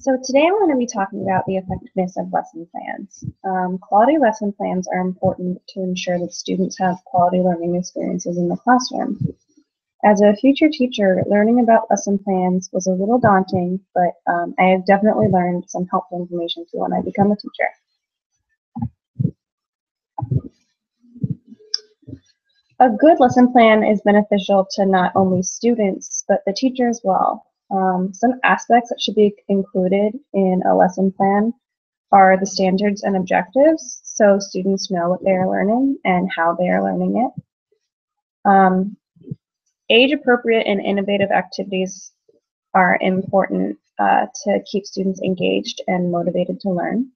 So today I'm going to be talking about the effectiveness of lesson plans. Quality lesson plans are important to ensure that students have quality learning experiences in the classroom. As a future teacher, learning about lesson plans was a little daunting, but I have definitely learned some helpful information for when I become a teacher. A good lesson plan is beneficial to not only students, but the teacher as well. Some aspects that should be included in a lesson plan are the standards and objectives, so students know what they are learning and how they are learning it. Age-appropriate and innovative activities are important to keep students engaged and motivated to learn.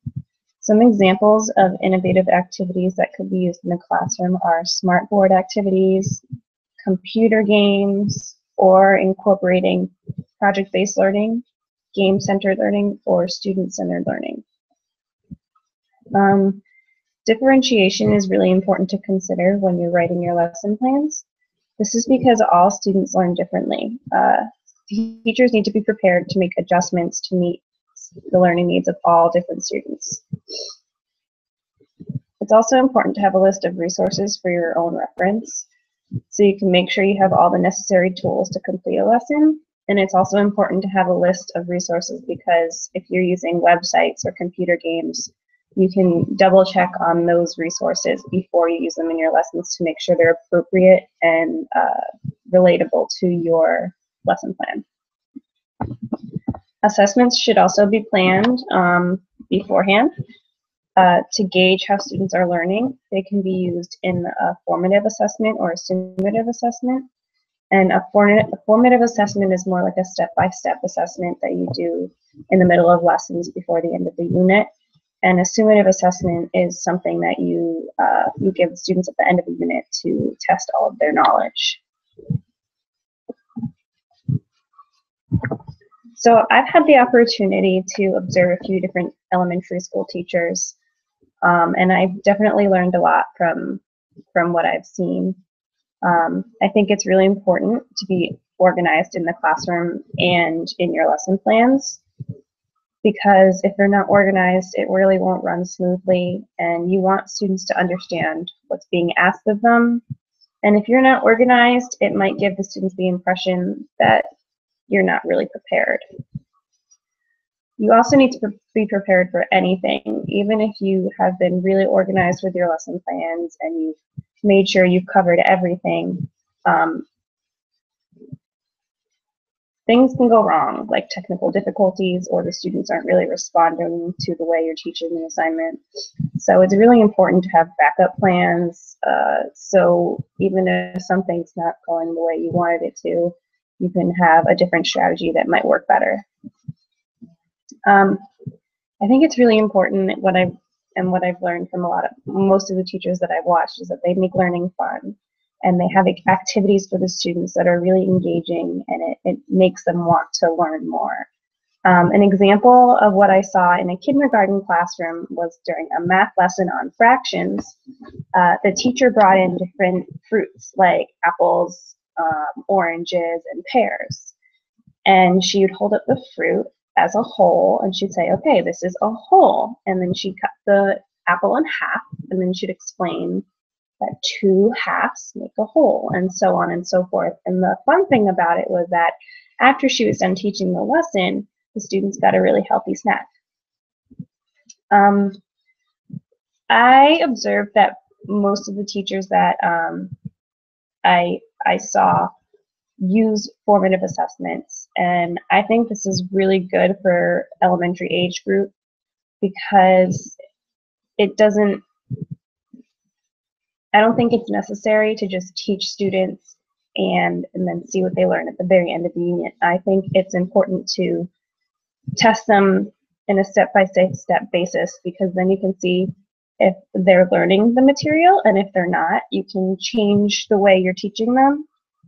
Some examples of innovative activities that could be used in the classroom are smartboard activities, computer games, or incorporating project-based learning, game-centered learning, or student-centered learning. Differentiation is really important to consider when you're writing your lesson plans. This is because all students learn differently. Teachers need to be prepared to make adjustments to meet the learning needs of all different students. It's also important to have a list of resources for your own reference, so you can make sure you have all the necessary tools to complete a lesson. And it's also important to have a list of resources because if you're using websites or computer games, you can double check on those resources before you use them in your lessons to make sure they're appropriate and relatable to your lesson plan. Assessments should also be planned beforehand to gauge how students are learning. They can be used in a formative assessment or a summative assessment. And a formative assessment is more like a step-by-step assessment that you do in the middle of lessons before the end of the unit. And a summative assessment is something that you give the students at the end of the unit to test all of their knowledge. So I've had the opportunity to observe a few different elementary school teachers, and I've definitely learned a lot from what I've seen. I think it's really important to be organized in the classroom and in your lesson plans, because if they're not organized, it really won't run smoothly, and you want students to understand what's being asked of them. And if you're not organized, it might give the students the impression that you're not really prepared. You also need to be prepared for anything, even if you have been really organized with your lesson plans and you've made sure you've covered everything. Things can go wrong, like technical difficulties, or the students aren't really responding to the way you're teaching the assignment. So it's really important to have backup plans, so even if something's not going the way you wanted it to, you can have a different strategy that might work better. I think it's really important what I've learned from most of the teachers that I've watched is that they make learning fun, and they have activities for the students that are really engaging, and it makes them want to learn more. An example of what I saw in a kindergarten classroom was during a math lesson on fractions. The teacher brought in different fruits like apples, oranges, and pears. And she would hold up the fruit as a whole, and she'd say, okay, this is a whole. And then she'd cut the apple in half, and then she'd explain that two halves make a whole, and so on and so forth. And the fun thing about it was that after she was done teaching the lesson, the students got a really healthy snack. I observed that most of the teachers that I saw use formative assessments, and I think this is really good for elementary age group because I don't think it's necessary to just teach students and then see what they learn at the very end of the unit. I think it's important to test them in a step-by-step basis, because then you can see if they're learning the material, and if they're not, you can change the way you're teaching them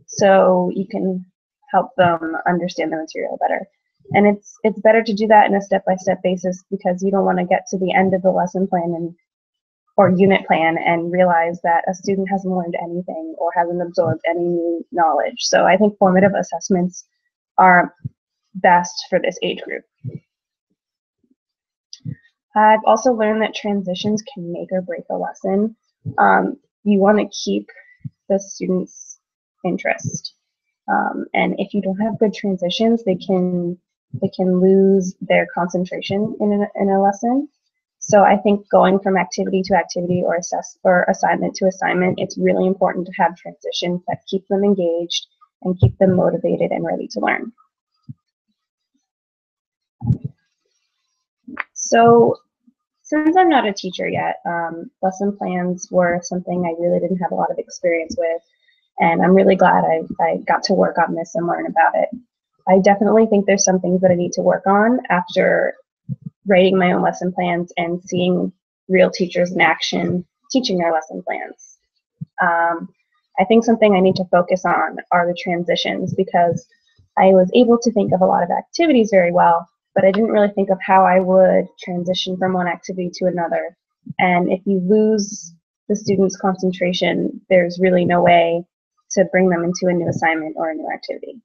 so you can help them understand the material better. And it's better to do that in a step-by-step basis, because you don't want to get to the end of the lesson plan or unit plan and realize that a student hasn't learned anything or hasn't absorbed any new knowledge. So I think formative assessments are best for this age group. I've also learned that transitions can make or break a lesson. You want to keep the students' interest. And if you don't have good transitions, they can lose their concentration in a lesson. So I think going from activity to activity or assignment to assignment, it's really important to have transitions that keep them engaged and keep them motivated and ready to learn. So since I'm not a teacher yet, lesson plans were something I really didn't have a lot of experience with, and I'm really glad I got to work on this and learn about it. I definitely think there's some things that I need to work on after writing my own lesson plans and seeing real teachers in action teaching their lesson plans. I think something I need to focus on are the transitions, because I was able to think of a lot of activities very well, but I didn't really think of how I would transition from one activity to another. And if you lose the student's concentration, there's really no way to bring them into a new assignment or a new activity.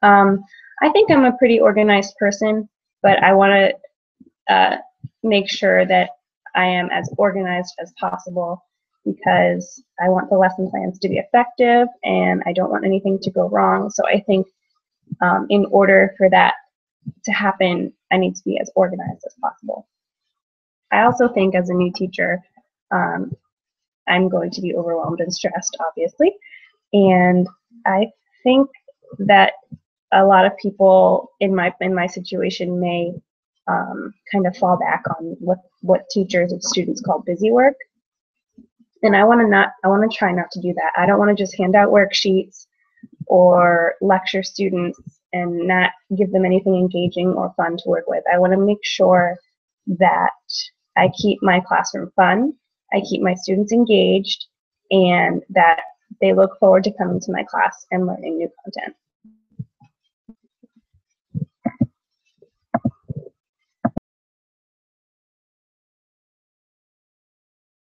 I think I'm a pretty organized person, but I want to make sure that I am as organized as possible, because I want the lesson plans to be effective and I don't want anything to go wrong. So I think in order for that to happen, I need to be as organized as possible. I also think as a new teacher, I'm going to be overwhelmed and stressed, obviously. And I think that a lot of people in my situation may kind of fall back on what teachers and students call busy work. And I want to try not to do that. I don't want to just hand out worksheets or lecture students and not give them anything engaging or fun to work with. I want to make sure that I keep my classroom fun, I keep my students engaged, and that they look forward to coming to my class and learning new content.